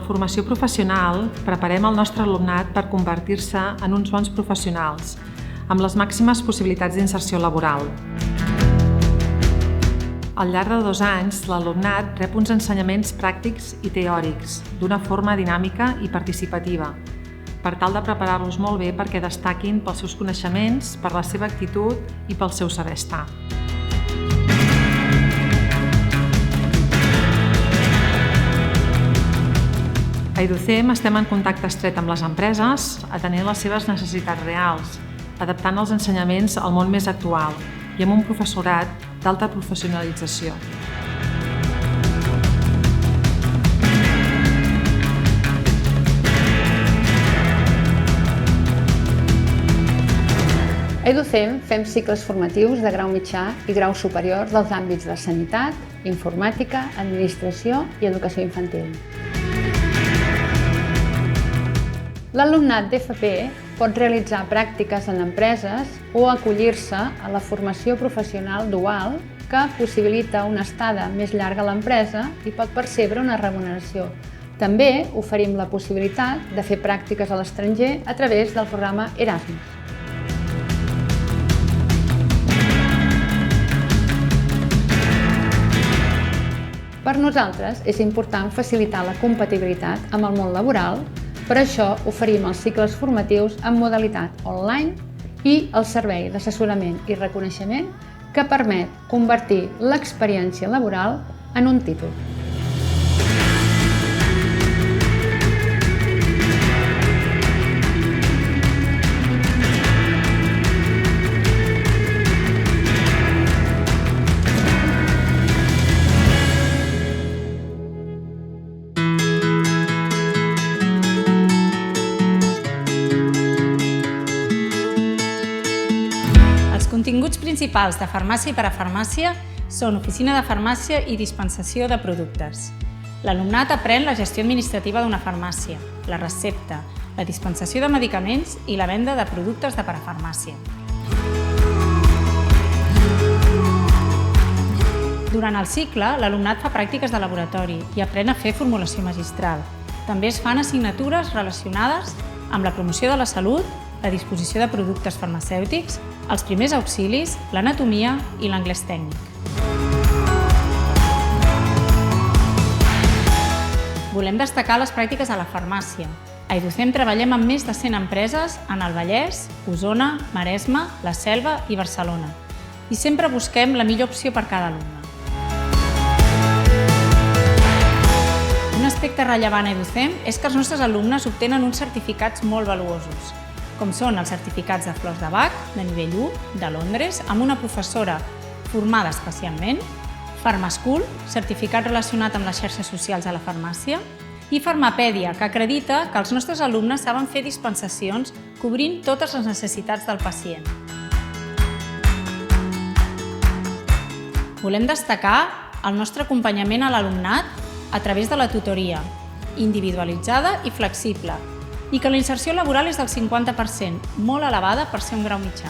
formació professional preparem el nostre alumnat per convertir-se en uns bons professionals, amb les màximes possibilitats d'inserció laboral. Al llarg de 2 anys, l'alumnat rep uns ensenyaments pràctics i teòrics, d'una forma dinàmica i participativa, per tal de preparar-los molt bé perquè destaquin pels seus coneixements, per la seva actitud i pel seu saber estar. A EduCem estem en contacte estret amb les empreses, atenent les seves necessitats reals, adaptant els ensenyaments al món més actual i amb un professorat d'alta professionalització. A EduCem fem cicles formatius de grau mitjà i grau superior dels àmbits de sanitat, informàtica, administració i educació infantil. L'alumnat d'FP pot realitzar pràctiques en empreses o acollir-se a la formació professional dual que possibilita una estada més llarga a l'empresa i pot percebre una remuneració. També oferim la possibilitat de fer pràctiques a l'estranger a través del programa Erasmus. Per nosaltres és important facilitar la compatibilitat amb el món laboral. Per això oferim els cicles formatius en modalitat online i el servei d'assessorament i reconeixement que permet convertir l'experiència laboral en un títol. Els continguts principals de Farmàcia i Parafarmàcia són oficina de farmàcia i dispensació de productes. L'alumnat aprèn la gestió administrativa d'una farmàcia, la recepta, la dispensació de medicaments i la venda de productes de parafarmàcia. Durant el cicle, l'alumnat fa pràctiques de laboratori i aprèn a fer formulació magistral. També es fan assignatures relacionades amb la promoció de la salut, la disposició de productes farmacèutics, els primers auxilis, l'anatomia i l'anglès tècnic. Volem destacar les pràctiques a la farmàcia. A EduCem treballem amb més de 100 empreses en el Vallès, Osona, Maresme, la Selva i Barcelona. I sempre busquem la millor opció per cada alumne. Un aspecte rellevant a EduCem és que els nostres alumnes obtenen uns certificats molt valuosos, com són els certificats de flors de Bach, de nivell 1, de Londres, amb una professora formada especialment, Farmaschool, certificat relacionat amb les xarxes socials a la farmàcia, i Farmapèdia, que acredita que els nostres alumnes saben fer dispensacions cobrint totes les necessitats del pacient. Volem destacar el nostre acompanyament a l'alumnat a través de la tutoria, individualitzada i flexible, i que la inserció laboral és del 50%, molt elevada per ser un grau mitjà.